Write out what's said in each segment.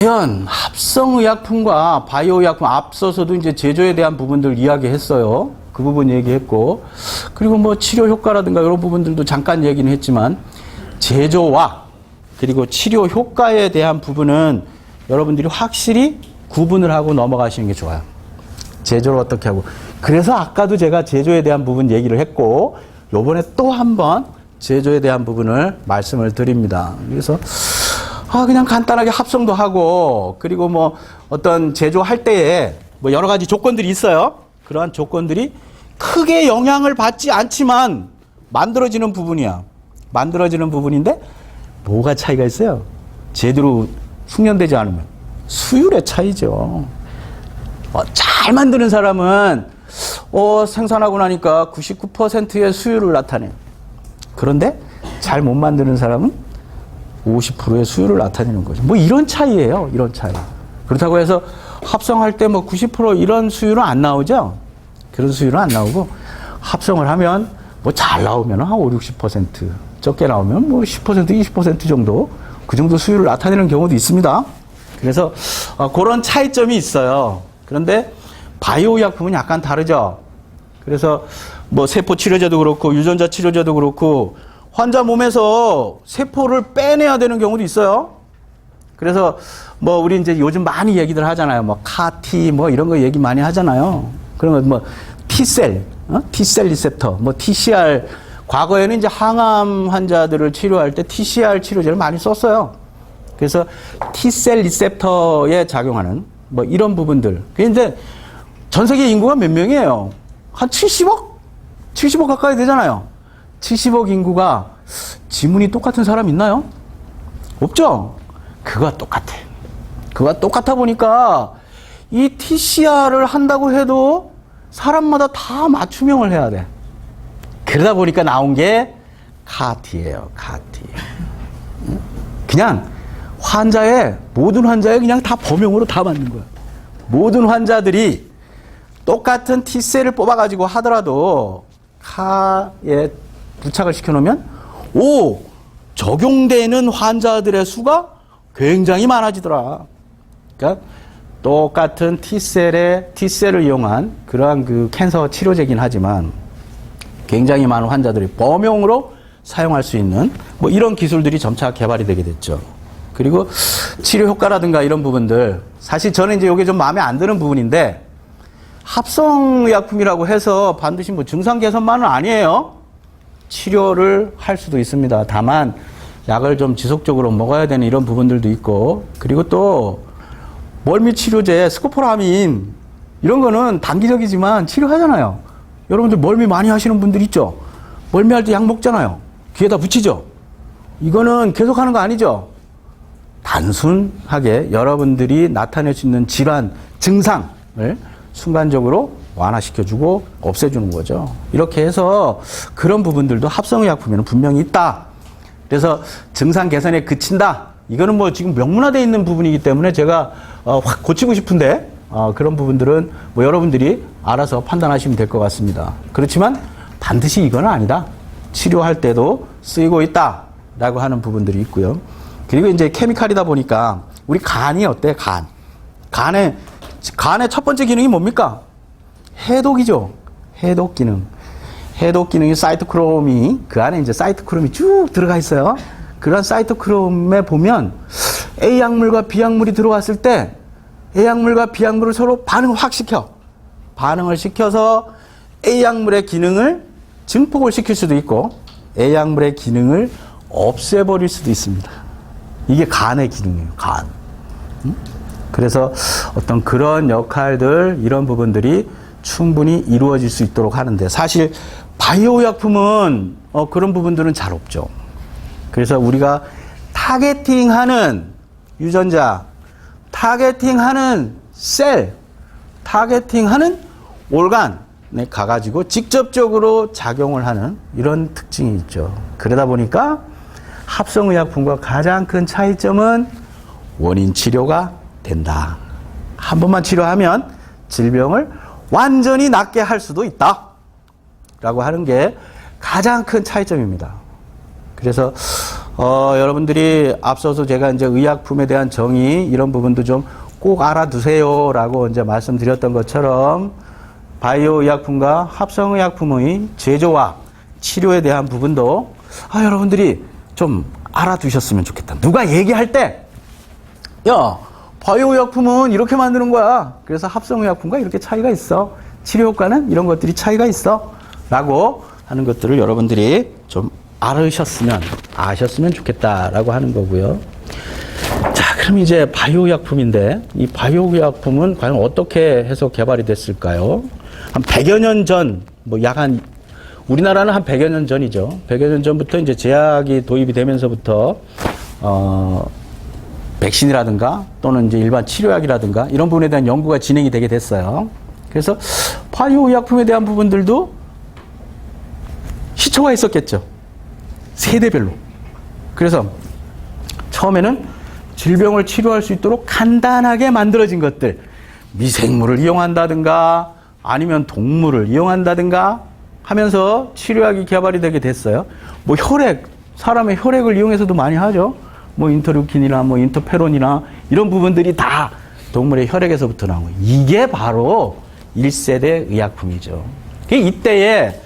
과연 합성의약품과 바이오의약품 앞서서도 이제 제조에 대한 부분들 이야기했어요. 그 부분 얘기했고, 그리고 뭐 치료 효과라든가 이런 부분들도 잠깐 얘기는 했지만, 제조와 그리고 치료 효과에 대한 부분은 여러분들이 확실히 구분을 하고 넘어가시는 게 좋아요. 제조를 어떻게 하고. 그래서 아까도 제가 제조에 대한 부분 얘기를 했고, 요번에 또 한 번 제조에 대한 부분을 말씀을 드립니다. 그래서 그냥 간단하게 합성도 하고, 그리고 뭐 어떤 제조할 때에 뭐 여러 가지 조건들이 있어요. 그러한 조건들이 크게 영향을 받지 않지만 만들어지는 부분이야. 만들어지는 부분인데 뭐가 차이가 있어요? 제대로 숙련되지 않으면 수율의 차이죠. 잘 만드는 사람은 생산하고 나니까 99%의 수율을 나타내. 그런데 잘 못 만드는 사람은 50%의 수율을 나타내는 거죠. 뭐 이런 차이예요. 이런 차이. 그렇다고 해서 합성할 때 뭐 90% 이런 수율은 안 나오죠. 그런 수율은 안 나오고, 합성을 하면 뭐 잘 나오면 한 5, 60%, 적게 나오면 뭐 10%, 20% 정도, 그 정도 수율을 나타내는 경우도 있습니다. 그래서 그런 차이점이 있어요. 그런데 바이오 의약품은 약간 다르죠. 그래서 뭐 세포 치료제도 그렇고 유전자 치료제도 그렇고 환자 몸에서 세포를 빼내야 되는 경우도 있어요. 그래서 뭐 우리 이제 요즘 많이 얘기들 하잖아요. 뭐 카티 뭐 이런 거 얘기 많이 하잖아요. 그러면 뭐 T셀, T셀 리셉터, 뭐 TCR, 과거에는 이제 항암 환자들을 치료할 때 TCR 치료제를 많이 썼어요. 그래서 T셀 리셉터에 작용하는 뭐 이런 부분들. 근데 전 세계 인구가 몇 명이에요? 한 70억? 70억 가까이 되잖아요. 70억 인구가 지문이 똑같은 사람 있나요? 없죠? 그거와 똑같아. 그거와 똑같아 보니까 이 TCR을 한다고 해도 사람마다 다 맞춤형을 해야 돼. 그러다 보니까 나온 게 카티예요. 카티. 그냥 모든 환자에 그냥 다 범용으로 다 맞는 거야. 모든 환자들이 똑같은 T셀을 뽑아가지고 하더라도 카에 부착을 시켜놓으면 적용되는 환자들의 수가 굉장히 많아지더라. 그러니까 똑같은 T셀을 이용한 그러한 그 캔서 치료제긴 하지만 굉장히 많은 환자들이 범용으로 사용할 수 있는 뭐 이런 기술들이 점차 개발이 되게 됐죠. 그리고 치료 효과라든가 이런 부분들, 사실 저는 이제 이게 좀 마음에 안 드는 부분인데, 합성의약품이라고 해서 반드시 뭐 증상 개선만은 아니에요. 치료를 할 수도 있습니다. 다만 약을 좀 지속적으로 먹어야 되는 이런 부분들도 있고, 그리고 또 멀미 치료제 스코포라민 이런 거는 단기적이지만 치료하잖아요. 여러분들 멀미 많이 하시는 분들 있죠? 멀미할 때 약 먹잖아요. 귀에다 붙이죠? 이거는 계속하는 거 아니죠? 단순하게 여러분들이 나타낼 수 있는 질환, 증상을 순간적으로 완화시켜주고 없애주는 거죠. 이렇게 해서 그런 부분들도 합성의약품에는 분명히 있다. 그래서 증상 개선에 그친다. 이거는 뭐 지금 명문화되어 있는 부분이기 때문에 제가 확 고치고 싶은데 그런 부분들은 뭐 여러분들이 알아서 판단하시면 될 것 같습니다. 그렇지만 반드시 이건 아니다. 치료할 때도 쓰이고 있다라고 하는 부분들이 있고요. 그리고 이제 케미칼이다 보니까 우리 간이 어때? 간의 첫 번째 기능이 뭡니까? 해독이죠. 해독 기능. 해독 기능이 사이토크롬이, 그 안에 이제 사이토크롬이 쭉 들어가 있어요. 그런 사이토크롬에 보면 A 약물과 B 약물이 들어왔을 때 A 약물과 B 약물을 서로 반응을 확 시켜. 반응을 시켜서 A 약물의 기능을 증폭을 시킬 수도 있고 A 약물의 기능을 없애버릴 수도 있습니다. 이게 간의 기능이에요. 간. 그래서 어떤 그런 역할들, 이런 부분들이 충분히 이루어질 수 있도록 하는데, 사실 바이오 의약품은 그런 부분들은 잘 없죠. 그래서 우리가 타겟팅하는 유전자, 타겟팅하는 셀, 타겟팅하는 올간에 가가지고 직접적으로 작용을 하는 이런 특징이 있죠. 그러다 보니까 합성의약품과 가장 큰 차이점은 원인 치료가 된다. 한 번만 치료하면 질병을 완전히 낫게 할 수도 있다. 라고 하는 게 가장 큰 차이점입니다. 그래서 여러분들이 앞서서 제가 이제 의약품에 대한 정의 이런 부분도 좀 꼭 알아두세요라고 이제 말씀드렸던 것처럼 바이오 의약품과 합성 의약품의 제조와 치료에 대한 부분도 여러분들이 좀 알아두셨으면 좋겠다. 누가 얘기할 때, 야, 바이오 의약품은 이렇게 만드는 거야. 그래서 합성 의약품과 이렇게 차이가 있어. 치료 효과는 이런 것들이 차이가 있어. 라고 하는 것들을 여러분들이 좀 아셨으면 좋겠다라고 하는 거고요. 자, 그럼 이제 바이오 의약품인데 이 바이오 의약품은 과연 어떻게 해서 개발이 됐을까요? 한 100여 년 전, 우리나라는 한 100여 년 전이죠. 100여 년 전부터 이제 제약이 도입이 되면서부터, 백신이라든가 또는 이제 일반 치료약이라든가 이런 부분에 대한 연구가 진행이 되게 됐어요. 그래서 바이오 의약품에 대한 부분들도 시초가 있었겠죠. 세대별로. 그래서 처음에는 질병을 치료할 수 있도록 간단하게 만들어진 것들, 미생물을 이용한다든가 아니면 동물을 이용한다든가 하면서 치료약이 개발이 되게 됐어요. 뭐 혈액, 사람의 혈액을 이용해서도 많이 하죠. 뭐 인터루킨이나 뭐 인터페론이나 이런 부분들이 다 동물의 혈액에서부터 나온 거예요. 이게 바로 1세대 의약품이죠. 이때에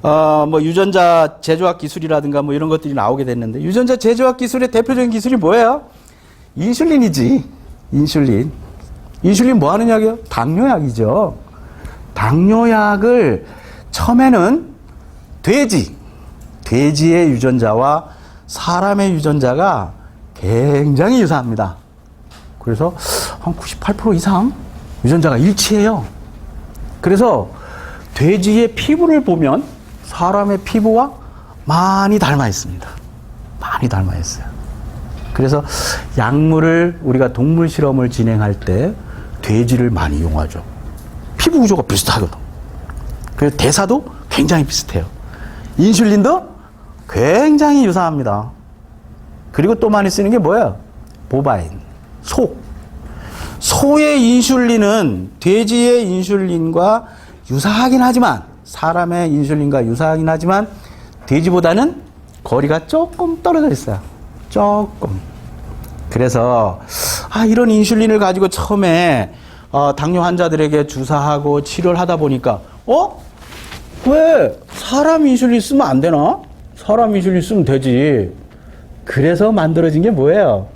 뭐 유전자 제조학 기술이라든가 뭐 이런 것들이 나오게 됐는데, 유전자 제조학 기술의 대표적인 기술이 뭐예요? 인슐린이지. 인슐린. 인슐린 뭐 하는 약이에요? 당뇨약이죠. 당뇨약을 처음에는 돼지의 유전자와 사람의 유전자가 굉장히 유사합니다. 그래서 한 98% 이상 유전자가 일치해요. 그래서 돼지의 피부를 보면 사람의 피부와 많이 닮아 있습니다. 많이 닮아 있어요. 그래서 약물을 우리가 동물 실험을 진행할 때 돼지를 많이 이용하죠. 피부 구조가 비슷하거든. 그래서 대사도 굉장히 비슷해요. 인슐린도 굉장히 유사합니다. 그리고 또 많이 쓰는 게 뭐예요? 보바인, 소의 인슐린은 돼지의 인슐린과 유사하긴 하지만, 사람의 인슐린과 유사하긴 하지만 돼지보다는 거리가 조금 떨어져 있어요. 조금. 그래서 이런 인슐린을 가지고 처음에 당뇨 환자들에게 주사하고 치료를 하다 보니까 왜 사람 인슐린 쓰면 안 되나? 사람 인슐린 쓰면 되지. 그래서 만들어진 게 뭐예요?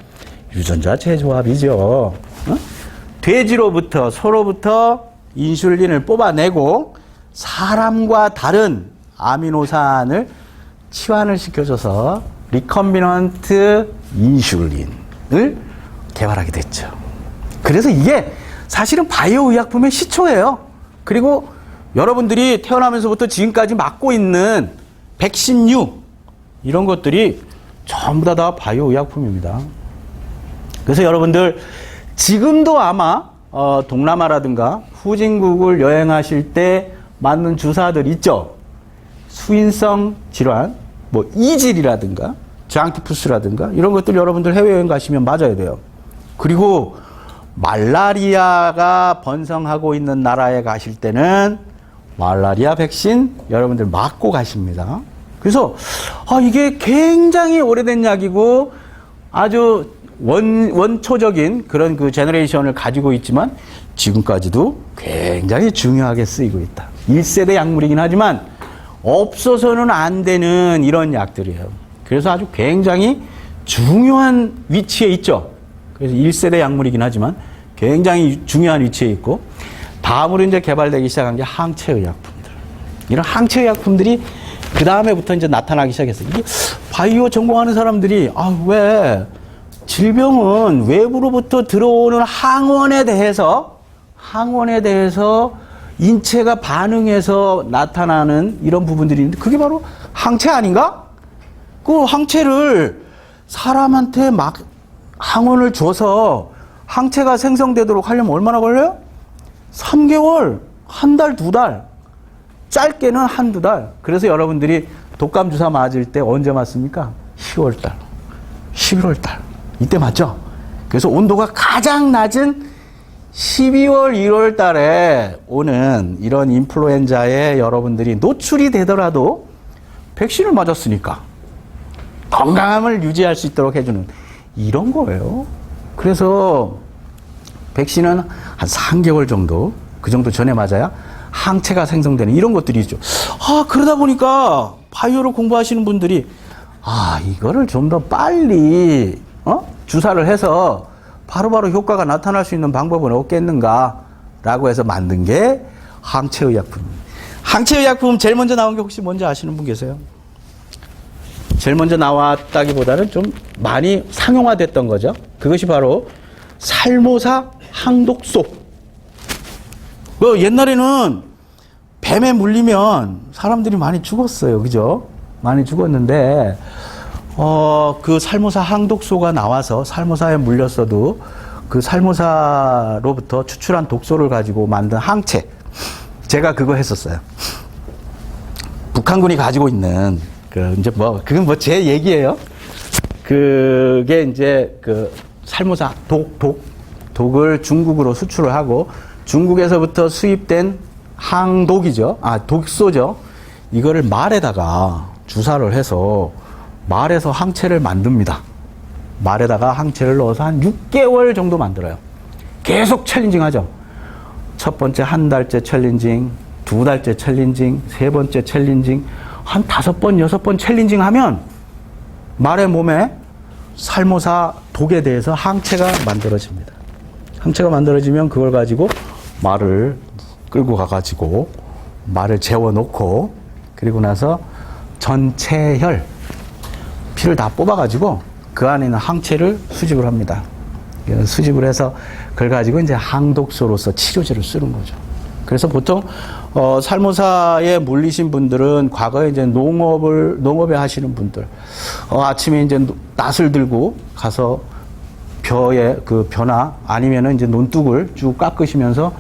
유전자 재조합이죠. 돼지로부터, 소로부터 인슐린을 뽑아내고 사람과 다른 아미노산을 치환을 시켜줘서 리컴비넌트 인슐린을 개발하게 됐죠. 그래서 이게 사실은 바이오 의약품의 시초예요. 그리고 여러분들이 태어나면서부터 지금까지 맞고 있는 백신류 이런 것들이 전부 다 바이오 의약품입니다. 그래서 여러분들 지금도 아마 동남아라든가 후진국을 여행하실 때 맞는 주사들 있죠. 수인성 질환, 뭐 이질이라든가 장티푸스라든가 이런 것들 여러분들 해외여행 가시면 맞아야 돼요. 그리고 말라리아가 번성하고 있는 나라에 가실 때는 말라리아 백신 여러분들 맞고 가십니다. 그래서 이게 굉장히 오래된 약이고 아주 원초적인 그런 그 제너레이션을 가지고 있지만 지금까지도 굉장히 중요하게 쓰이고 있다. 1세대 약물이긴 하지만 없어서는 안 되는 이런 약들이에요. 그래서 아주 굉장히 중요한 위치에 있죠. 그래서 1세대 약물이긴 하지만 굉장히 중요한 위치에 있고, 다음으로 이제 개발되기 시작한 게 항체의약품들. 이런 항체의약품들이 그 다음에부터 이제 나타나기 시작했어요. 이게 바이오 전공하는 사람들이 왜 질병은 외부로부터 들어오는 항원에 대해서 인체가 반응해서 나타나는 이런 부분들이 있는데 그게 바로 항체 아닌가? 그 항체를 사람한테 막 항원을 줘서 항체가 생성되도록 하려면 얼마나 걸려요? 3개월, 한 달, 2달. 짧게는 한두 달. 그래서 여러분들이 독감 주사 맞을 때 언제 맞습니까? 10월달, 11월달. 이때 맞죠? 그래서 온도가 가장 낮은 12월, 1월 달에 오는 이런 인플루엔자에 여러분들이 노출이 되더라도 백신을 맞았으니까 건강함을 유지할 수 있도록 해주는 이런 거예요. 그래서 백신은 한 3개월 정도, 그 정도 전에 맞아야 항체가 생성되는 이런 것들이 있죠. 그러다 보니까 바이오를 공부하시는 분들이 이거를 좀 더 빨리 주사를 해서 바로바로 효과가 나타날 수 있는 방법은 없겠는가라고 해서 만든 게 항체의약품입니다. 항체의약품 제일 먼저 나온 게 혹시 뭔지 아시는 분 계세요? 제일 먼저 나왔다기보다는 좀 많이 상용화됐던 거죠. 그것이 바로 살모사 항독소. 옛날에는 뱀에 물리면 사람들이 많이 죽었어요. 그죠? 많이 죽었는데, 그 살모사 항독소가 나와서 살모사에 물렸어도 그 살모사로부터 추출한 독소를 가지고 만든 항체. 제가 그거 했었어요. 북한군이 가지고 있는, 그건 제 얘기예요. 그게 이제 살모사 독을 중국으로 수출을 하고 중국에서부터 수입된 항독이죠. 독소죠. 이거를 말에다가 주사를 해서 말에서 항체를 만듭니다. 말에다가 항체를 넣어서 한 6개월 정도 만들어요. 계속 챌린징 하죠. 첫 번째 한 달째 챌린징, 2달째 챌린징, 3번째 챌린징, 한 5번, 6번 챌린징 하면 말의 몸에 살모사 독에 대해서 항체가 만들어집니다. 항체가 만들어지면 그걸 가지고 말을 끌고 가가지고 말을 재워놓고 그리고 나서 전체혈, 피를 다 뽑아가지고 그 안에 있는 항체를 수집을 합니다. 수집을 해서 그걸 가지고 이제 항독소로서 치료제를 쓰는 거죠. 그래서 보통 살모사에 물리신 분들은 과거에 이제 농업에 하시는 분들 아침에 이제 낫을 들고 가서 벼나 아니면은 이제 논둑을 쭉 깎으시면서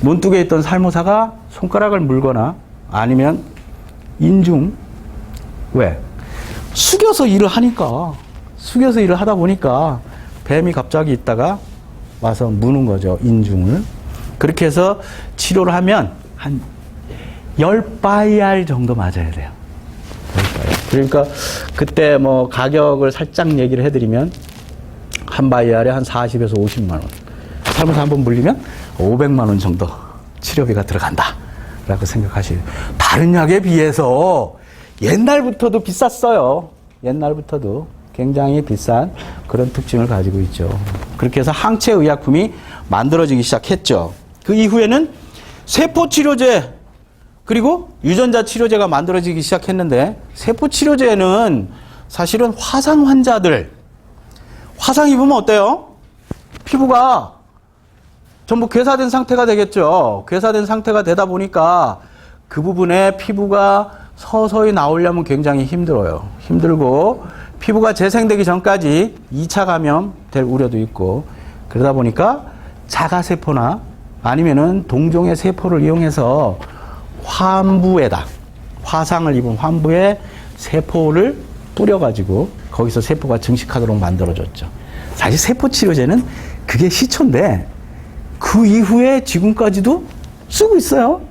논둑에 있던 살모사가 손가락을 물거나 아니면 왜? 숙여서 일을 하다 보니까 뱀이 갑자기 있다가 와서 무는 거죠. 인중을. 그렇게 해서 치료를 하면 한 10바이알 정도 맞아야 돼요. 10바이알. 그러니까 그때 가격을 살짝 얘기를 해드리면 한 바이알에 한 40에서 50만 원. 살모사 한번 물리면 500만 원 정도 치료비가 들어간다. 라고 생각하시죠. 다른 약에 비해서 옛날부터도 비쌌어요. 옛날부터도 굉장히 비싼 그런 특징을 가지고 있죠. 그렇게 해서 항체의약품이 만들어지기 시작했죠. 그 이후에는 세포치료제 그리고 유전자 치료제가 만들어지기 시작했는데 세포치료제는 사실은 화상 환자들 화상 입으면 어때요? 피부가 전부 괴사된 상태가 되겠죠. 괴사된 상태가 되다 보니까 그 부분에 피부가 서서히 나오려면 굉장히 힘들어요. 힘들고 피부가 재생되기 전까지 2차 감염될 우려도 있고 그러다 보니까 자가세포나 아니면은 동종의 세포를 이용해서 화상을 입은 환부에 세포를 뿌려가지고 거기서 세포가 증식하도록 만들어줬죠. 사실 세포치료제는 그게 시초인데 그 이후에 지금까지도 쓰고 있어요.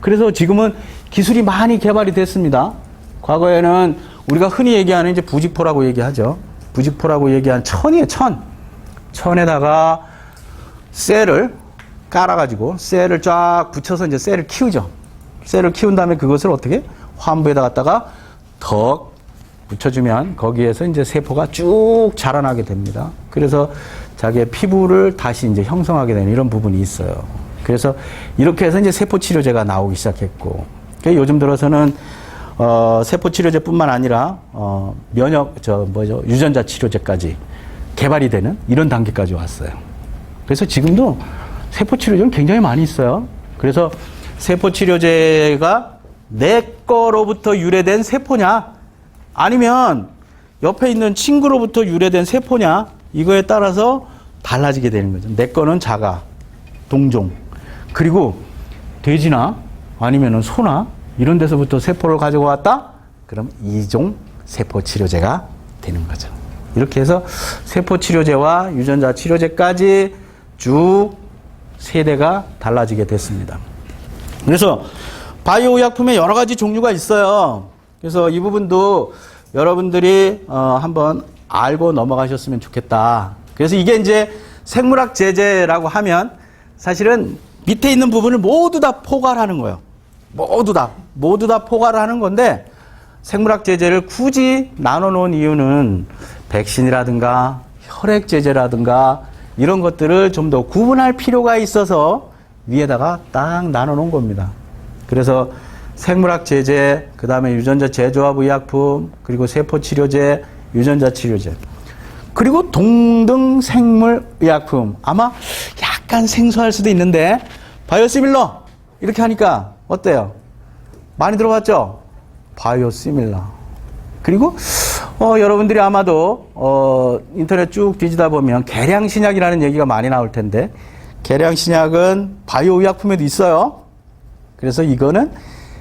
그래서 지금은 기술이 많이 개발이 됐습니다. 과거에는 우리가 흔히 얘기하는 이제 부직포라고 얘기하죠. 부직포라고 얘기한 천이에요, 천. 천에다가 셀을 깔아가지고 셀을 쫙 붙여서 이제 셀을 키우죠. 셀을 키운 다음에 그것을 어떻게 환부에다 갖다가 더 붙여주면 거기에서 이제 세포가 쭉 자라나게 됩니다. 그래서 자기의 피부를 다시 이제 형성하게 되는 이런 부분이 있어요. 그래서 이렇게 해서 이제 세포 치료제가 나오기 시작했고, 요즘 들어서는 세포 치료제뿐만 아니라 유전자 치료제까지 개발이 되는 이런 단계까지 왔어요. 그래서 지금도 세포 치료제는 굉장히 많이 있어요. 그래서 세포 치료제가 내 거로부터 유래된 세포냐, 아니면 옆에 있는 친구로부터 유래된 세포냐, 이거에 따라서 달라지게 되는 거죠. 내 거는 자가, 동종. 그리고 돼지나 아니면은 소나 이런 데서부터 세포를 가지고 왔다? 그럼 이종 세포 치료제가 되는 거죠. 이렇게 해서 세포 치료제와 유전자 치료제까지 쭉 세대가 달라지게 됐습니다. 그래서 바이오 의약품에 여러 가지 종류가 있어요. 그래서 이 부분도 여러분들이 한번 알고 넘어가셨으면 좋겠다. 그래서 이게 이제 생물학 제재라고 하면 사실은 밑에 있는 부분을 모두 다 포괄하는 거예요. 모두 다 포괄하는 건데 생물학 제재를 굳이 나눠 놓은 이유는 백신이라든가 혈액 제재라든가 이런 것들을 좀 더 구분할 필요가 있어서 위에다가 딱 나눠 놓은 겁니다. 그래서 생물학 제재, 그 다음에 유전자 제조합 의약품, 그리고 세포 치료제, 유전자 치료제, 그리고 동등 생물 의약품. 아마 약간 생소할 수도 있는데 바이오시밀러 이렇게 하니까 어때요? 많이 들어봤죠? 바이오시밀러. 그리고 여러분들이 아마도 인터넷 쭉 뒤지다 보면 계량신약이라는 얘기가 많이 나올 텐데 계량신약은 바이오 의약품에도 있어요. 그래서 이거는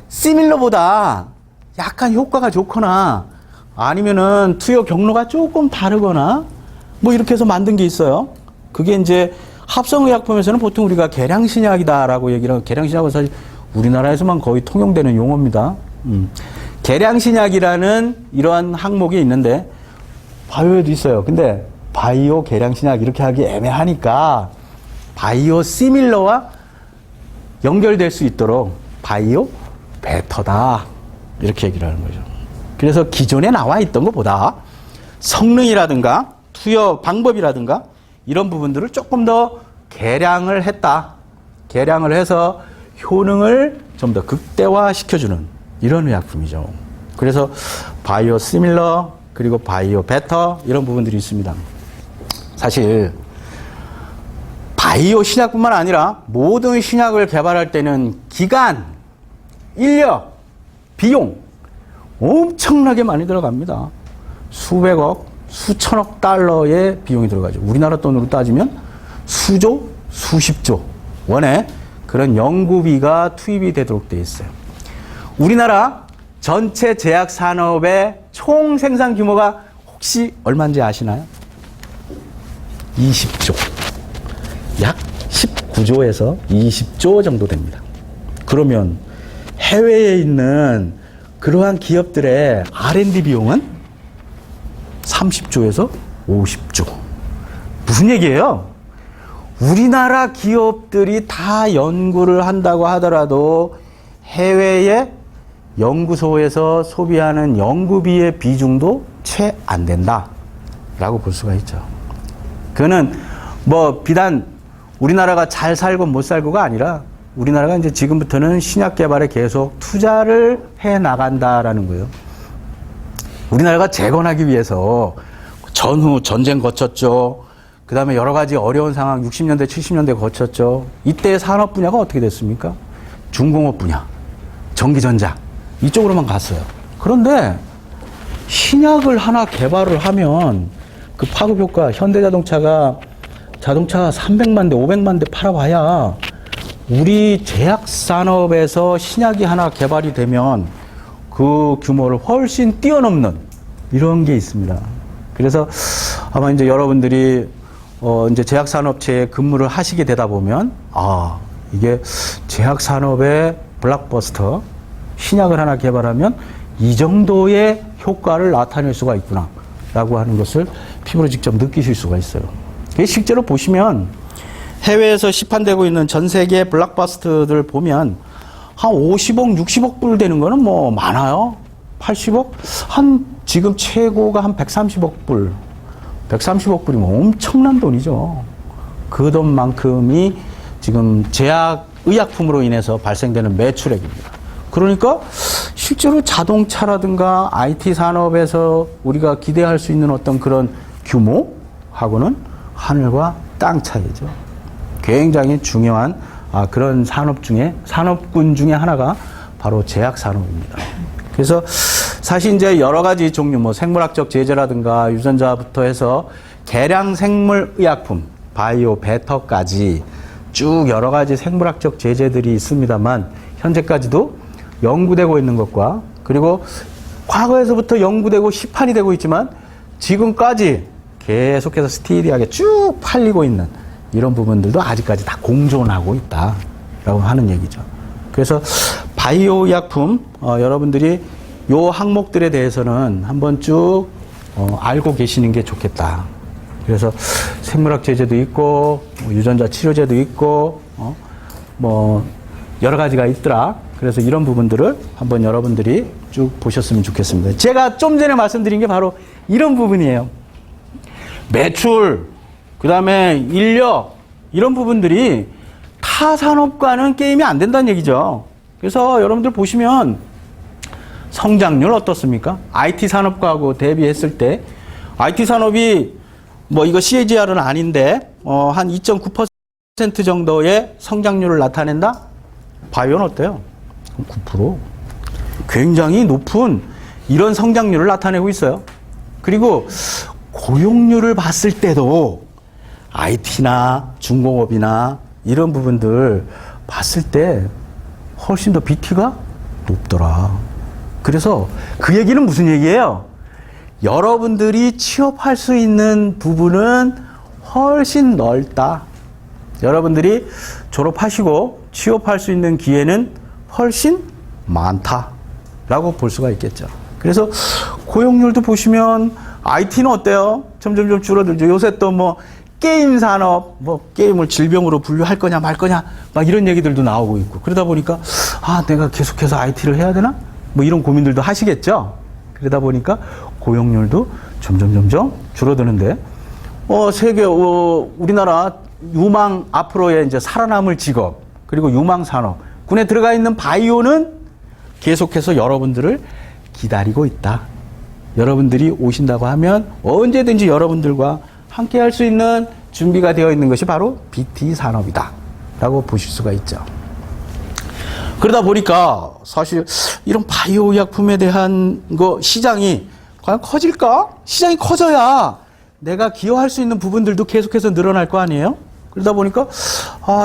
시밀러보다 약간 효과가 좋거나 아니면은 투여 경로가 조금 다르거나 뭐 이렇게 해서 만든 게 있어요. 그게 이제 합성의약품에서는 보통 우리가 계량신약이다라고 얘기를 하고, 계량신약은 사실 우리나라에서만 거의 통용되는 용어입니다. 계량신약이라는 이러한 항목이 있는데 바이오에도 있어요. 근데 바이오 계량신약 이렇게 하기 애매하니까 바이오 시밀러와 연결될 수 있도록 바이오 베터다 이렇게 얘기를 하는 거죠. 그래서 기존에 나와 있던 것보다 성능이라든가 투여 방법이라든가 이런 부분들을 조금 더 개량을 했다. 개량을 해서 효능을 좀 더 극대화시켜주는 이런 의약품이죠. 그래서 바이오 시밀러 그리고 바이오 베터 이런 부분들이 있습니다. 사실 바이오 신약뿐만 아니라 모든 신약을 개발할 때는 기간, 인력, 비용 엄청나게 많이 들어갑니다. 수백억, 수천억 달러의 비용이 들어가죠. 우리나라 돈으로 따지면 수조, 수십조 원의 그런 연구비가 투입이 되도록 되어 있어요. 우리나라 전체 제약 산업의 총 생산 규모가 혹시 얼마인지 아시나요? 20조. 약 19조에서 20조 정도 됩니다. 그러면 해외에 있는 그러한 기업들의 R&D 비용은 30조에서 50조. 무슨 얘기예요? 우리나라 기업들이 다 연구를 한다고 하더라도 해외의 연구소에서 소비하는 연구비의 비중도 채 안 된다라고 볼 수가 있죠. 그거는 뭐 비단 우리나라가 잘 살고 못 살고가 아니라 우리나라가 이제 지금부터는 신약 개발에 계속 투자를 해 나간다라는 거예요. 우리나라가 재건하기 위해서 전후 전쟁 거쳤죠. 그 다음에 여러 가지 어려운 상황 60년대, 70년대 거쳤죠. 이때 산업 분야가 어떻게 됐습니까? 중공업 분야, 전기전자 이쪽으로만 갔어요. 그런데 신약을 하나 개발을 하면 그 파급 효과, 현대자동차가 자동차 300만 대, 500만 대 팔아봐야 우리 제약 산업에서 신약이 하나 개발이 되면 그 규모를 훨씬 뛰어넘는 이런 게 있습니다. 그래서 아마 이제 여러분들이 이제 제약 산업체에 근무를 하시게 되다 보면 이게 제약 산업의 블록버스터 신약을 하나 개발하면 이 정도의 효과를 나타낼 수가 있구나라고 하는 것을 피부로 직접 느끼실 수가 있어요. 실제로 보시면 해외에서 시판되고 있는 전 세계 블록버스터들 보면 한 50억, 60억 불 되는 거는 뭐 많아요. 80억? 한 지금 최고가 한 130억 불. 130억 불이면 엄청난 돈이죠. 그 돈만큼이 지금 제약 의약품으로 인해서 발생되는 매출액입니다. 그러니까 실제로 자동차라든가 IT 산업에서 우리가 기대할 수 있는 어떤 그런 규모하고는 하늘과 땅 차이죠. 굉장히 중요한 그런 산업군 중에 하나가 바로 제약 산업입니다. 그래서 사실 이제 여러 가지 종류, 뭐 생물학적 제재라든가 유전자부터 해서 계량 생물 의약품, 바이오 베터까지 쭉 여러 가지 생물학적 제재들이 있습니다만 현재까지도 연구되고 있는 것과 그리고 과거에서부터 연구되고 시판이 되고 있지만 지금까지 계속해서 스티디하게 쭉 팔리고 있는 이런 부분들도 아직까지 다 공존하고 있다라고 하는 얘기죠. 그래서 바이오 의약품 여러분들이 요 항목들에 대해서는 한번 쭉 알고 계시는 게 좋겠다. 그래서 생물학 제제도 있고 유전자 치료제도 있고 뭐 여러 가지가 있더라. 그래서 이런 부분들을 한번 여러분들이 쭉 보셨으면 좋겠습니다. 제가 좀 전에 말씀드린 게 바로 이런 부분이에요. 매출, 그 다음에 인력, 이런 부분들이 타 산업과는 게임이 안 된다는 얘기죠. 그래서 여러분들 보시면 성장률 어떻습니까? IT 산업과하고 대비했을 때 IT 산업이 뭐 이거 CAGR은 아닌데 한 2.9% 정도의 성장률을 나타낸다? 바이오는 어때요? 9%. 굉장히 높은 이런 성장률을 나타내고 있어요. 그리고 고용률을 봤을 때도 IT나 중공업이나 이런 부분들 봤을 때 훨씬 더 BT가 높더라. 그래서 그 얘기는 무슨 얘기예요? 여러분들이 취업할 수 있는 부분은 훨씬 넓다. 여러분들이 졸업하시고 취업할 수 있는 기회는 훨씬 많다라고 볼 수가 있겠죠. 그래서 고용률도 보시면 IT는 어때요? 점점 줄어들죠. 요새 또 뭐 게임 산업, 뭐 게임을 질병으로 분류할 거냐 말 거냐 막 이런 얘기들도 나오고 있고, 그러다 보니까 내가 계속해서 IT를 해야 되나? 뭐 이런 고민들도 하시겠죠. 그러다 보니까 고용률도 점점 줄어드는데 세계 우리나라 유망 앞으로의 이제 살아남을 직업, 그리고 유망 산업 군에 들어가 있는 바이오는 계속해서 여러분들을 기다리고 있다. 여러분들이 오신다고 하면 언제든지 여러분들과 함께 할 수 있는 준비가 되어 있는 것이 바로 BT 산업이다 라고 보실 수가 있죠. 그러다 보니까 사실 이런 바이오 의약품에 대한 시장이 과연 커질까? 시장이 커져야 내가 기여할 수 있는 부분들도 계속해서 늘어날 거 아니에요? 그러다 보니까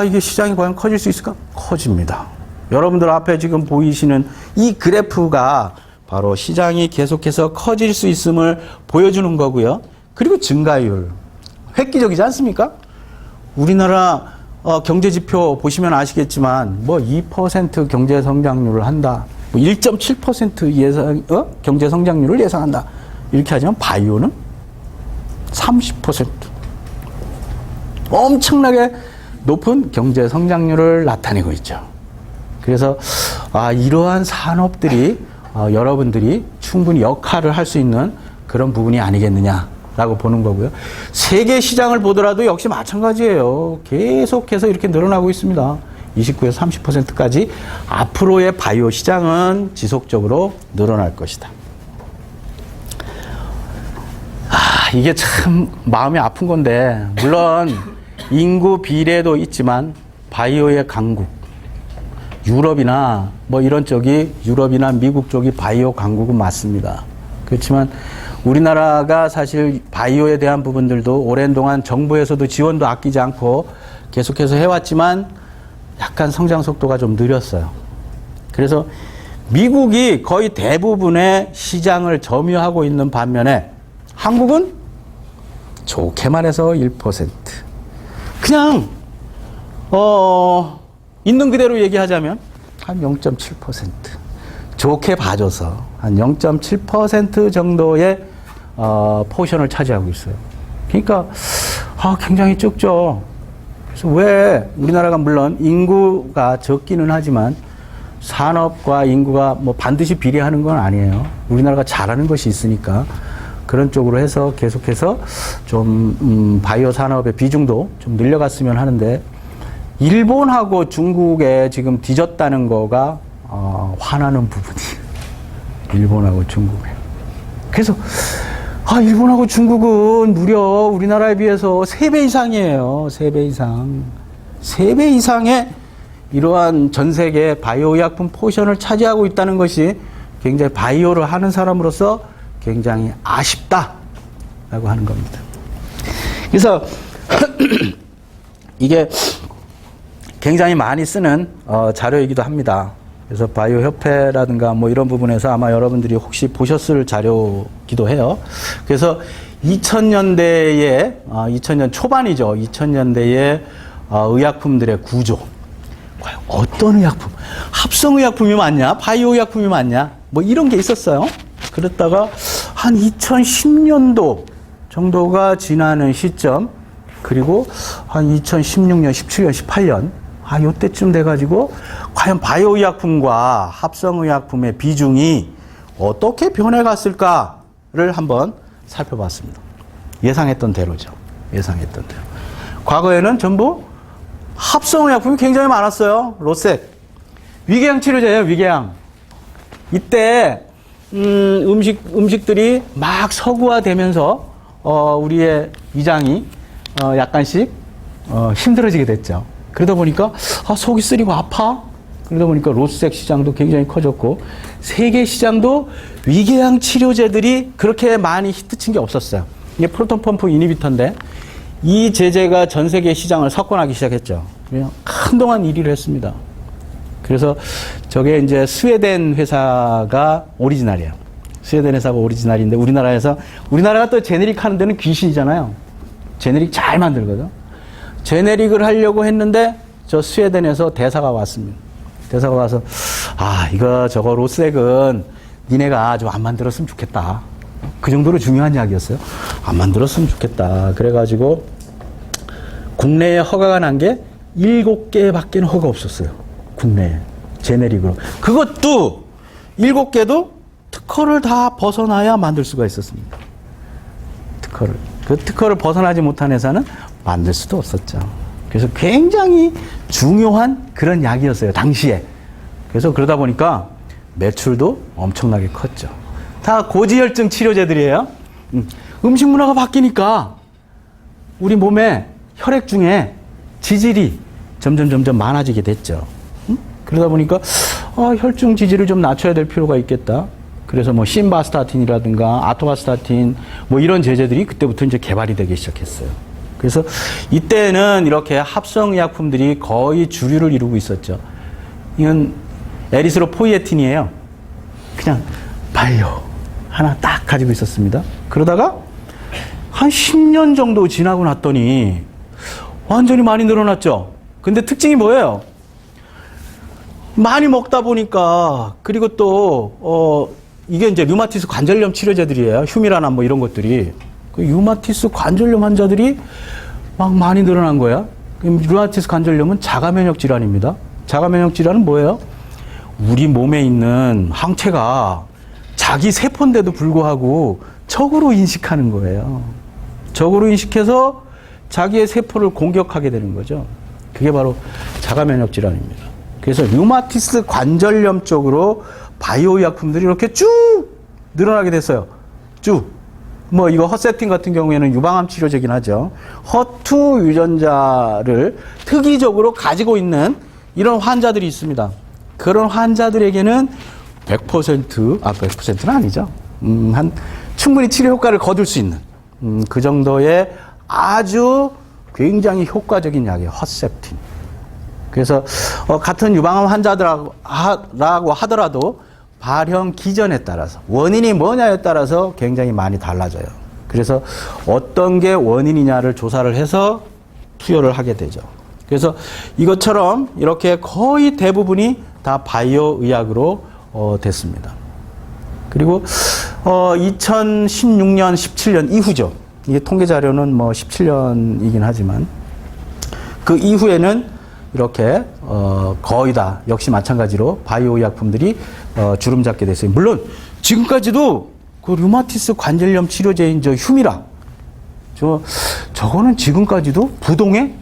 이게 시장이 과연 커질 수 있을까? 커집니다. 여러분들 앞에 지금 보이시는 이 그래프가 바로 시장이 계속해서 커질 수 있음을 보여주는 거고요. 그리고 증가율. 획기적이지 않습니까? 우리나라 경제지표 보시면 아시겠지만 2% 경제 성장률을 한다. 1.7% 예상 경제 성장률을 예상한다. 이렇게 하지만 바이오는 30%. 엄청나게 높은 경제 성장률을 나타내고 있죠. 그래서 이러한 산업들이 여러분들이 충분히 역할을 할 수 있는 그런 부분이 아니겠느냐라고 보는 거고요. 세계 시장을 보더라도 역시 마찬가지예요. 계속해서 이렇게 늘어나고 있습니다. 29에서 30%까지 앞으로의 바이오 시장은 지속적으로 늘어날 것이다. 이게 참 마음이 아픈 건데, 물론 인구 비례도 있지만 바이오의 강국, 유럽이나 이런 쪽이, 유럽이나 미국 쪽이 바이오 강국은 맞습니다. 그렇지만 우리나라가 사실 바이오에 대한 부분들도 오랜 동안 정부에서도 지원도 아끼지 않고 계속해서 해왔지만 약간 성장 속도가 좀 느렸어요. 그래서 미국이 거의 대부분의 시장을 점유하고 있는 반면에 한국은 좋게 말해서 1%. 그냥 있는 그대로 얘기하자면 한 0.7%. 좋게 봐줘서 한 0.7% 정도의 포션을 차지하고 있어요. 그러니까 굉장히 적죠. 그래서 왜 우리나라가 물론 인구가 적기는 하지만 산업과 인구가 반드시 비례하는 건 아니에요. 우리나라가 잘하는 것이 있으니까 그런 쪽으로 해서 계속해서 좀 바이오 산업의 비중도 좀 늘려갔으면 하는데, 일본하고 중국에 지금 뒤졌다는 거가 화나는 부분이에요. 일본하고 중국에. 그래서 일본하고 중국은 무려 우리나라에 비해서 3배 이상이에요. 3배 이상. 3배 이상의 이러한 전 세계 바이오 의약품 포션을 차지하고 있다는 것이 굉장히 바이오를 하는 사람으로서 굉장히 아쉽다라고 하는 겁니다. 그래서 이게 굉장히 많이 쓰는 자료이기도 합니다. 그래서 바이오 협회라든가 이런 부분에서 아마 여러분들이 혹시 보셨을 자료기도 해요. 그래서 2000년대에 2000년 초반이죠. 2000년대에 의약품들의 구조. 과연 어떤 의약품? 합성 의약품이 맞냐? 바이오 의약품이 맞냐? 뭐 이런 게 있었어요. 그랬다가 한 2010년도 정도가 지나는 시점, 그리고 한 2016년, 17년, 18년, 요때쯤 돼가지고 과연 바이오의약품과 합성의약품의 비중이 어떻게 변해갔을까를 한번 살펴봤습니다. 예상했던 대로죠. 예상했던 대로. 과거에는 전부 합성의약품이 굉장히 많았어요. 로색. 위궤양 치료제예요, 위궤양. 이때 음식들이 막 서구화되면서 우리의 위장이 약간씩 힘들어지게 됐죠. 그러다 보니까 속이 쓰리고 아파. 그러다 보니까 로스색 시장도 굉장히 커졌고 세계 시장도 위궤양 치료제들이 그렇게 많이 히트친 게 없었어요. 이게 프로톤 펌프 이니비터인데 이 제제가 전 세계 시장을 석권하기 시작했죠. 한동안 1위를 했습니다. 그래서 저게 이제 스웨덴 회사가 오리지널이에요. 스웨덴 회사가 오리지널인데 우리나라가 또 제네릭 하는 데는 귀신이잖아요. 제네릭 잘 만들거든. 제네릭을 하려고 했는데 저 스웨덴에서 대사가 왔습니다. 대사가 와서 저거 로스액은 니네가 좀 안 만들었으면 좋겠다. 그 정도로 중요한 이야기였어요. 안 만들었으면 좋겠다. 그래가지고 국내에 허가가 난 게 7개밖에 허가 없었어요. 국내에. 제네릭으로. 그것도 7개도 특허를 다 벗어나야 만들 수가 있었습니다. 특허를. 그 특허를 벗어나지 못한 회사는 만들 수도 없었죠. 그래서 굉장히 중요한 그런 약이었어요. 당시에. 그래서 그러다 보니까 매출도 엄청나게 컸죠. 다 고지혈증 치료제들이에요. 음식 문화가 바뀌니까 우리 몸에 혈액 중에 지질이 점점 많아지게 됐죠. 그러다 보니까 혈중 지질을 좀 낮춰야 될 필요가 있겠다. 그래서 뭐 심바스타틴이라든가 아토바스타틴 뭐 이런 제제들이 그때부터 이제 개발이 되기 시작했어요. 그래서 이때는 이렇게 합성의약품들이 거의 주류를 이루고 있었죠. 이건 에리스로포이에틴이에요. 그냥 바이오 하나 딱 가지고 있었습니다. 그러다가 한 10년 정도 지나고 났더니 완전히 많이 늘어났죠. 근데 특징이 뭐예요? 많이 먹다 보니까, 그리고 또 이게 이제 류마티스 관절염 치료제들이에요. 휴미라나 뭐 이런 것들이. 그 류마티스 관절염 환자들이 막 많이 늘어난 거야. 류마티스 관절염은 자가면역 질환입니다. 자가면역 질환은 뭐예요? 우리 몸에 있는 항체가 자기 세포인데도 불구하고 적으로 인식하는 거예요. 적으로 인식해서 자기의 세포를 공격하게 되는 거죠. 그게 바로 자가면역 질환입니다. 그래서 류마티스 관절염 쪽으로 바이오의약품들이 이렇게 쭉 늘어나게 됐어요. 쭉. 뭐 이거 허세틴 같은 경우에는 유방암 치료제긴 하죠. 허투 유전자를 특이적으로 가지고 있는 이런 환자들이 있습니다. 그런 환자들에게는 100%는 아니죠. 한 충분히 치료 효과를 거둘 수 있는 그 정도의 아주 굉장히 효과적인 약이에요. 허셉틴. 그래서 같은 유방암 환자들하고 하더라도 발현 기전에 따라서 원인이 뭐냐에 따라서 굉장히 많이 달라져요. 그래서 어떤 게 원인이냐를 조사를 해서 투여를 하게 되죠. 그래서 이것처럼 이렇게 거의 대부분이 다 바이오 의학으로 됐습니다. 그리고 2016년, 17년 이후죠. 이게 통계 자료는 뭐 17년이긴 하지만 그 이후에는 이렇게 거의 다 역시 마찬가지로 바이오 의약품들이 주름 잡게 됐어요. 물론 지금까지도 그 류마티스 관절염 치료제인 저 휴미라 저거는 지금까지도 부동의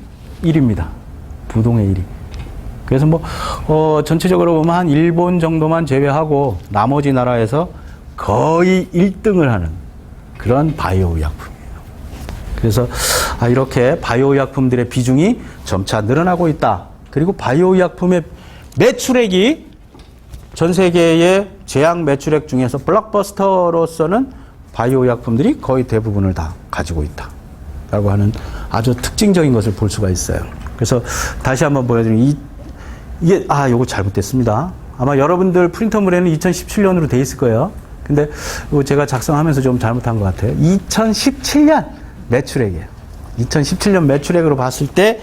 1위입니다. 부동의 1위. 그래서 뭐 전체적으로 보면 한 일본 정도만 제외하고 나머지 나라에서 거의 1등을 하는 그런 바이오 의약품이에요. 그래서 이렇게 바이오 의약품들의 비중이 점차 늘어나고 있다. 그리고 바이오 의약품의 매출액이 전 세계의 제약 매출액 중에서 블록버스터로서는 바이오 의약품들이 거의 대부분을 다 가지고 있다라고 하는 아주 특징적인 것을 볼 수가 있어요. 그래서 다시 한번 보여드리면 이게 요거 잘못됐습니다. 아마 여러분들 프린터물에는 2017년으로 돼 있을 거예요. 근데 이거 제가 작성하면서 좀 잘못한 것 같아요. 2017년 매출액이에요. 2017년 매출액으로 봤을 때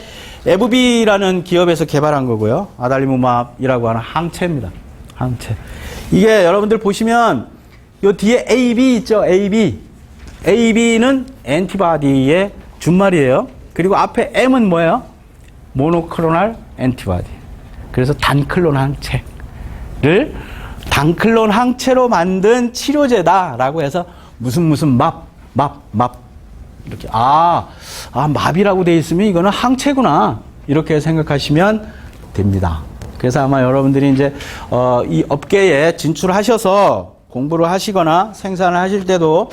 에브비라는 기업에서 개발한 거고요. 아달리무맙이라고 하는 항체입니다. 항체. 이게 여러분들 보시면 요 뒤에 AB 있죠? AB. AB는 엔티바디의 준말이에요. 그리고 앞에 M은 뭐예요? 모노클로널 엔티바디. 그래서 단클론 항체를 단클론 항체로 만든 치료제다라고 해서 무슨 맙 이렇게 맙이라고 돼 있으면 이거는 항체구나 이렇게 생각하시면 됩니다. 그래서 아마 여러분들이 이제 이 업계에 진출하셔서 공부를 하시거나 생산을 하실 때도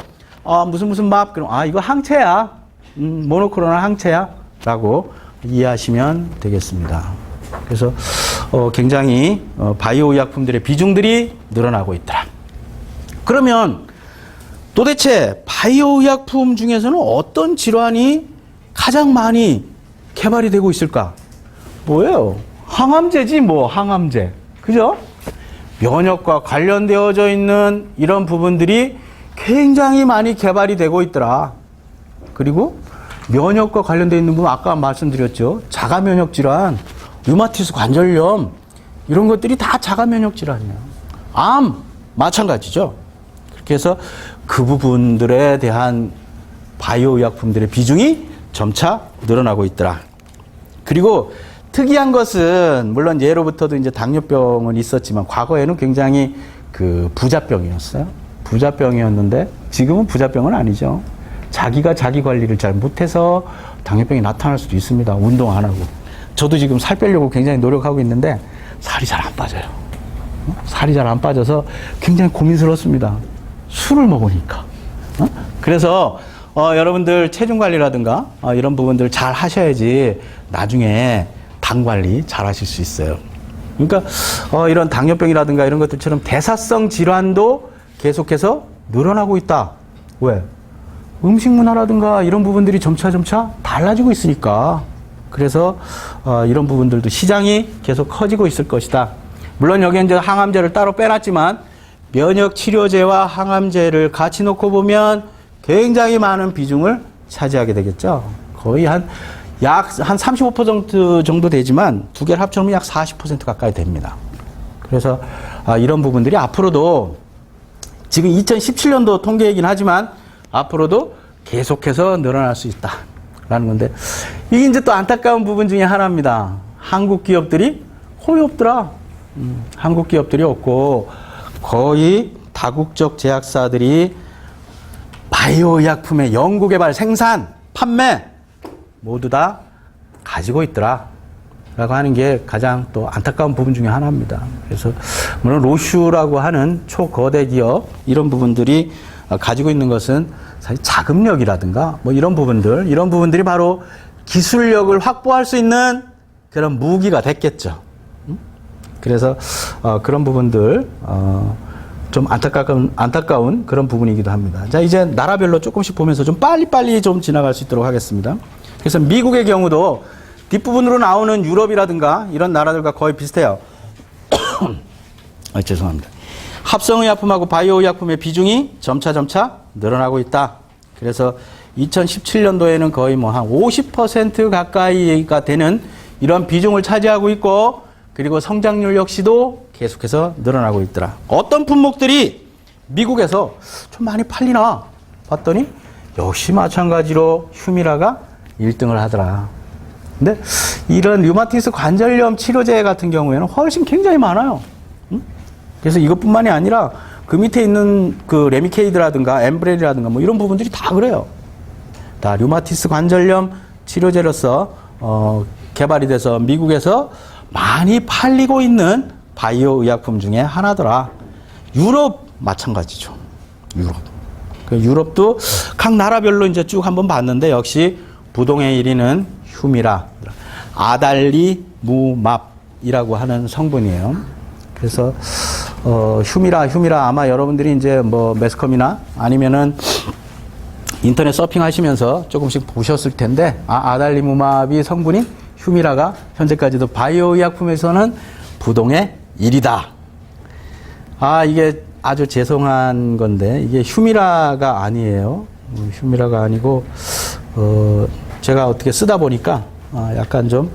무슨 맙 그럼 이거 항체야, 모노클로널 항체야라고 이해하시면 되겠습니다. 그래서 굉장히 바이오 의약품들의 비중들이 늘어나고 있더라. 그러면 도대체 바이오 의약품 중에서는 어떤 질환이 가장 많이 개발이 되고 있을까? 뭐예요? 항암제지 뭐 항암제. 그죠? 면역과 관련되어져 있는 이런 부분들이 굉장히 많이 개발이 되고 있더라. 그리고 면역과 관련되어 있는 부분 아까 말씀드렸죠. 자가면역 질환, 류마티스 관절염 이런 것들이 다 자가면역 질환이에요. 암 마찬가지죠. 그렇게 해서 그 부분들에 대한 바이오 의약품들의 비중이 점차 늘어나고 있더라. 그리고 특이한 것은 물론 예로부터도 이제 당뇨병은 있었지만 과거에는 굉장히 그 부자병이었어요. 부자병이었는데 지금은 부자병은 아니죠. 자기가 자기 관리를 잘 못해서 당뇨병이 나타날 수도 있습니다. 운동 안 하고. 저도 지금 살 빼려고 굉장히 노력하고 있는데 살이 잘 안 빠져요. 살이 잘 안 빠져서 굉장히 고민스럽습니다. 술을 먹으니까. 그래서 여러분들 체중 관리라든가 이런 부분들 잘 하셔야지 나중에 당 관리 잘 하실 수 있어요. 그러니까 이런 당뇨병이라든가 이런 것들처럼 대사성 질환도 계속해서 늘어나고 있다. 왜? 음식 문화라든가 이런 부분들이 점차 달라지고 있으니까. 그래서 이런 부분들도 시장이 계속 커지고 있을 것이다. 물론 여기 이제 항암제를 따로 빼놨지만 면역 치료제와 항암제를 같이 놓고 보면 굉장히 많은 비중을 차지하게 되겠죠. 거의 한 35% 정도 되지만 두 개를 합쳐놓으면 약 40% 가까이 됩니다. 그래서 이런 부분들이 앞으로도 지금 2017년도 통계이긴 하지만 앞으로도 계속해서 늘어날 수 있다라는 건데 이게 이제 또 안타까운 부분 중에 하나입니다. 한국 기업들이 거의 없더라. 한국 기업들이 없고 거의 다국적 제약사들이 바이오 의약품의 연구 개발, 생산, 판매 모두 다 가지고 있더라 라고 하는 게 가장 또 안타까운 부분 중에 하나입니다. 그래서 물론 로슈라고 하는 초거대 기업 이런 부분들이 가지고 있는 것은 사실 자금력이라든가 뭐 이런 부분들이 바로 기술력을 확보할 수 있는 그런 무기가 됐겠죠. 그래서 그런 부분들 좀 안타까운 그런 부분이기도 합니다. 자, 이제 나라별로 조금씩 보면서 좀 빨리 좀 지나갈 수 있도록 하겠습니다. 그래서 미국의 경우도 뒷부분으로 나오는 유럽이라든가 이런 나라들과 거의 비슷해요. 죄송합니다. 합성의약품하고 바이오의약품의 비중이 점차 늘어나고 있다. 그래서 2017년도에는 거의 뭐 한 50% 가까이가 되는 이런 비중을 차지하고 있고 그리고 성장률 역시도 계속해서 늘어나고 있더라. 어떤 품목들이 미국에서 좀 많이 팔리나 봤더니 역시 마찬가지로 휴미라가 1등을 하더라. 근데 이런 류마티스 관절염 치료제 같은 경우에는 훨씬 굉장히 많아요. 그래서 이것뿐만이 아니라 그 밑에 있는 그 레미케이드라든가 엠브렐이라든가 뭐 이런 부분들이 다 그래요. 다 류마티스 관절염 치료제로서 개발이 돼서 미국에서 많이 팔리고 있는 바이오 의약품 중에 하나더라. 유럽 마찬가지죠. 유럽도 각 나라별로 이제 쭉 한번 봤는데 역시 부동의 1위는 휴미라, 아달리무맙이라고 하는 성분이에요. 그래서 휴미라 아마 여러분들이 이제 뭐 매스컴이나 아니면은 인터넷 서핑하시면서 조금씩 보셨을 텐데 아달리무맙이 성분인 휴미라가 현재까지도 바이오 의약품에서는 부동의 1위다. 이게 아주 죄송한 건데 이게 휴미라가 아니에요. 휴미라가 아니고 제가 어떻게 쓰다 보니까 약간 좀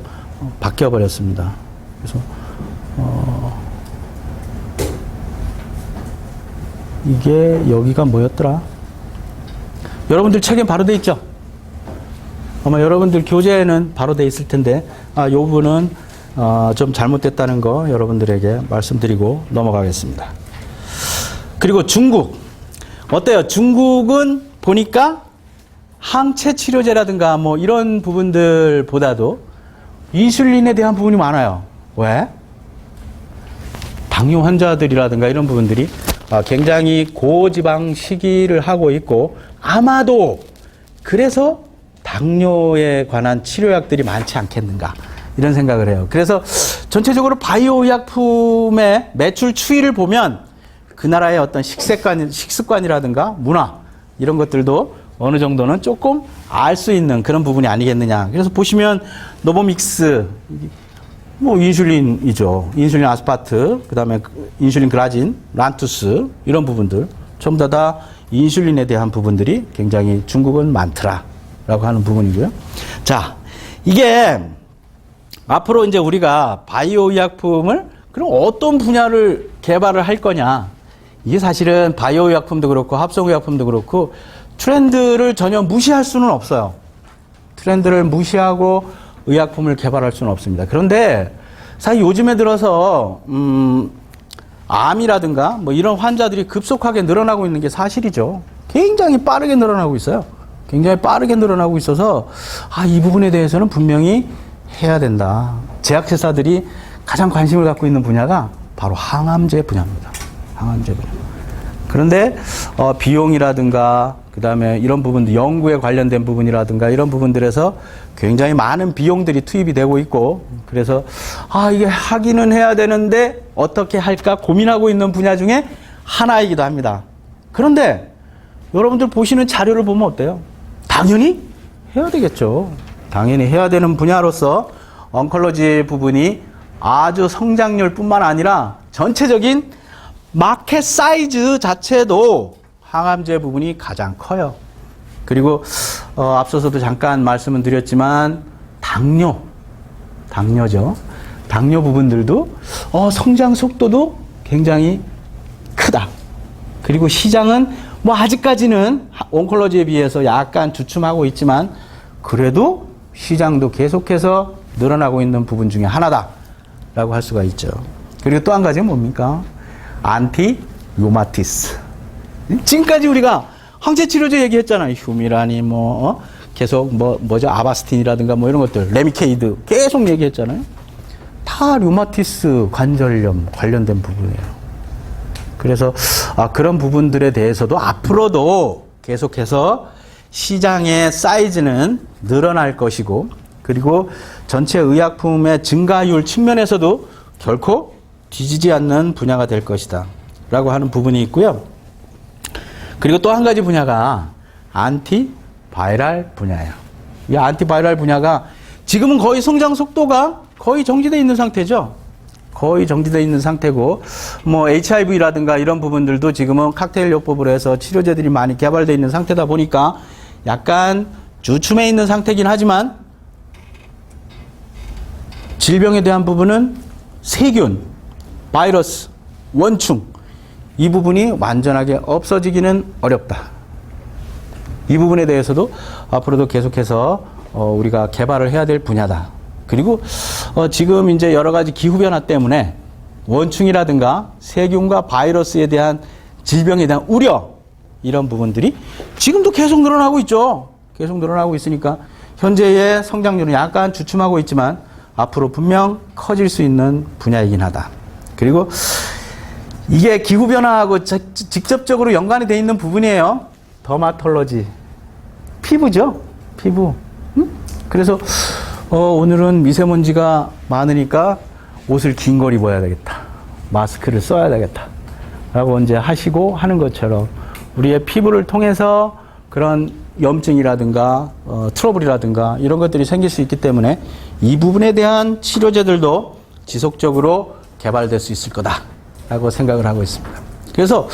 바뀌어 버렸습니다. 그래서 이게 여기가 뭐였더라? 여러분들 책엔 바로 돼 있죠? 아마 여러분들 교재에는 바로 돼 있을 텐데, 요 부분은 좀 잘못됐다는 거 여러분들에게 말씀드리고 넘어가겠습니다. 그리고 중국. 어때요? 중국은 보니까 항체 치료제라든가 뭐 이런 부분들보다도 인슐린에 대한 부분이 많아요. 왜? 당뇨 환자들이라든가 이런 부분들이 굉장히 고지방 식이를 하고 있고, 아마도 그래서 당뇨에 관한 치료약들이 많지 않겠는가 이런 생각을 해요. 그래서 전체적으로 바이오 의약품의 매출 추이를 보면 그 나라의 어떤 식습관이라든가 문화 이런 것들도 어느 정도는 조금 알 수 있는 그런 부분이 아니겠느냐. 그래서 보시면 노보믹스, 뭐 인슐린이죠. 인슐린 아스파트, 그다음에 인슐린 글라진, 란투스 이런 부분들 전부 다 인슐린에 대한 부분들이 굉장히 중국은 많더라라고 하는 부분이고요. 자, 이게 앞으로 이제 우리가 바이오 의약품을 그럼 어떤 분야를 개발을 할 거냐. 이게 사실은 바이오 의약품도 그렇고 합성 의약품도 그렇고 트렌드를 전혀 무시할 수는 없어요. 트렌드를 무시하고 의약품을 개발할 수는 없습니다. 그런데 사실 요즘에 들어서 암이라든가 뭐 이런 환자들이 급속하게 늘어나고 있는 게 사실이죠. 굉장히 빠르게 늘어나고 있어요. 굉장히 빠르게 늘어나고 있어서 이 부분에 대해서는 분명히 해야 된다. 제약회사들이 가장 관심을 갖고 있는 분야가 바로 항암제 분야입니다. 항암제 분야. 그런데 비용이라든가 그다음에 이런 부분들, 연구에 관련된 부분이라든가 이런 부분들에서 굉장히 많은 비용들이 투입이 되고 있고, 그래서 이게 하기는 해야 되는데 어떻게 할까 고민하고 있는 분야 중에 하나이기도 합니다. 그런데 여러분들 보시는 자료를 보면 어때요? 당연히 해야 되겠죠. 당연히 해야 되는 분야로서 oncology 부분이 아주 성장률뿐만 아니라 전체적인 마켓 사이즈 자체도 항암제 부분이 가장 커요. 그리고 앞서서도 잠깐 말씀을 드렸지만 당뇨죠. 당뇨 부분들도 성장 속도도 굉장히 크다. 그리고 시장은 뭐 아직까지는 온콜로지에 비해서 약간 주춤하고 있지만 그래도 시장도 계속해서 늘어나고 있는 부분 중에 하나다라고 할 수가 있죠. 그리고 또 한 가지는 뭡니까? 안티 루마티스. 지금까지 우리가 항체 치료제 얘기했잖아요. 휴미라니 계속 뭐죠? 아바스틴이라든가 뭐 이런 것들, 레미케이드 계속 얘기했잖아요. 다 류마티스 관절염 관련된 부분이에요. 그래서 그런 부분들에 대해서도 앞으로도 계속해서 시장의 사이즈는 늘어날 것이고, 그리고 전체 의약품의 증가율 측면에서도 결코 뒤지지 않는 분야가 될 것이다 라고 하는 부분이 있고요. 그리고 또 한 가지 분야가 안티바이럴 분야예요. 이 안티바이럴 분야가 지금은 거의 성장 속도가 거의 정지되어 있는 상태죠. 거의 정지되어 있는 상태고, 뭐 HIV라든가 이런 부분들도 지금은 칵테일 요법으로 해서 치료제들이 많이 개발되어 있는 상태다 보니까 약간 주춤해 있는 상태긴 하지만 질병에 대한 부분은 세균, 바이러스, 원충 이 부분이 완전하게 없어지기는 어렵다. 이 부분에 대해서도 앞으로도 계속해서 우리가 개발을 해야 될 분야다. 그리고 지금 이제 여러 가지 기후 변화 때문에 원충이라든가 세균과 바이러스에 대한 질병에 대한 우려 이런 부분들이 지금도 계속 늘어나고 있죠. 계속 늘어나고 있으니까 현재의 성장률은 약간 주춤하고 있지만 앞으로 분명 커질 수 있는 분야이긴 하다. 그리고 이게 기후 변화하고 직접적으로 연관이 되어 있는 부분이에요. 더마톨로지. 피부죠. 피부. 그래서 오늘은 미세먼지가 많으니까 옷을 긴 걸 입어야 되겠다. 마스크를 써야 되겠다. 라고 이제 하시고 하는 것처럼 우리의 피부를 통해서 그런 염증이라든가 트러블이라든가 이런 것들이 생길 수 있기 때문에 이 부분에 대한 치료제들도 지속적으로 개발될 수 있을 거다라고 생각을 하고 있습니다. 그래서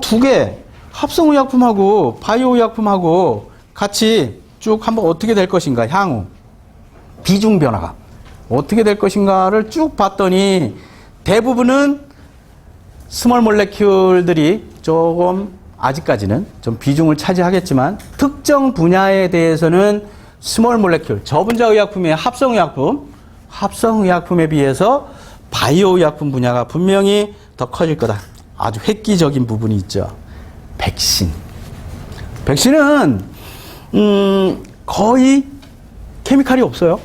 두 개 합성의약품하고 바이오의약품하고 같이 쭉 한번 어떻게 될 것인가, 향후 비중 변화가 어떻게 될 것인가를 쭉 봤더니 대부분은 스몰 몰레큘들이 조금 아직까지는 좀 비중을 차지하겠지만 특정 분야에 대해서는 스몰 몰레큘, 저분자 의약품의 합성의약품에 비해서 바이오 의약품 분야가 분명히 더 커질 거다. 아주 획기적인 부분이 있죠. 백신. 백신은 거의 케미칼이 없어요.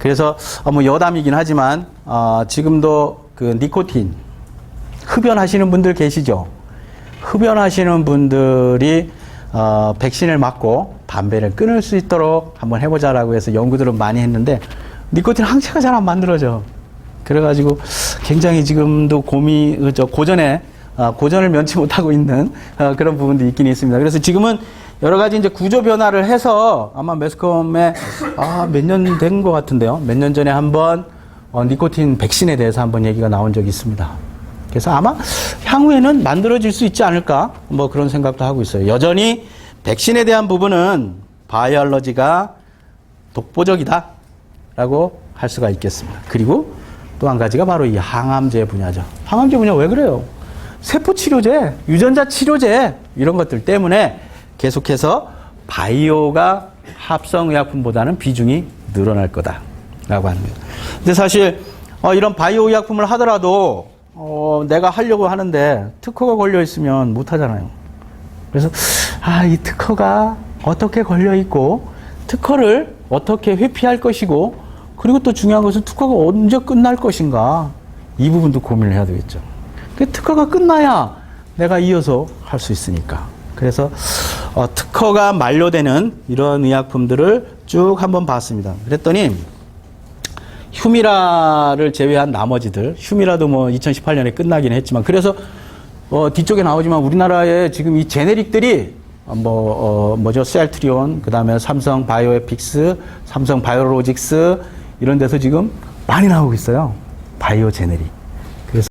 그래서 뭐 여담이긴 하지만 지금도 그 니코틴 흡연하시는 분들 계시죠? 흡연하시는 분들이 백신을 맞고 담배를 끊을 수 있도록 한번 해보자라고 해서 연구들은 많이 했는데 니코틴 항체가 잘 안 만들어져. 그래가지고 굉장히 지금도 고전을 면치 못하고 있는 그런 부분도 있긴 있습니다. 그래서 지금은 여러 가지 이제 구조 변화를 해서 아마 매스컴에 몇 년 된 것 같은데요. 몇 년 전에 한번 니코틴 백신에 대해서 한번 얘기가 나온 적이 있습니다. 그래서 아마 향후에는 만들어질 수 있지 않을까 뭐 그런 생각도 하고 있어요. 여전히 백신에 대한 부분은 바이올로지가 독보적이다라고 할 수가 있겠습니다. 그리고 또 한 가지가 바로 이 항암제 분야죠. 항암제 분야 왜 그래요? 세포 치료제, 유전자 치료제 이런 것들 때문에 계속해서 바이오가 합성의약품보다는 비중이 늘어날 거다라고 하는 거예요. 근데 사실 이런 바이오 의약품을 하더라도 내가 하려고 하는데 특허가 걸려 있으면 못 하잖아요. 그래서 이 특허가 어떻게 걸려 있고 특허를 어떻게 회피할 것이고 그리고 또 중요한 것은 특허가 언제 끝날 것인가 이 부분도 고민을 해야 되겠죠. 특허가 끝나야 내가 이어서 할 수 있으니까. 그래서 특허가 만료되는 이런 의약품들을 쭉 한번 봤습니다. 그랬더니 휴미라를 제외한 나머지들, 휴미라도 뭐 2018년에 끝나긴 했지만 그래서 뒤쪽에 나오지만 우리나라에 지금 이 제네릭들이 뭐죠? 셀트리온, 그 다음에 삼성 바이오에픽스, 삼성 바이오로직스 이런 데서 지금 많이 나오고 있어요. 바이오 제네릭.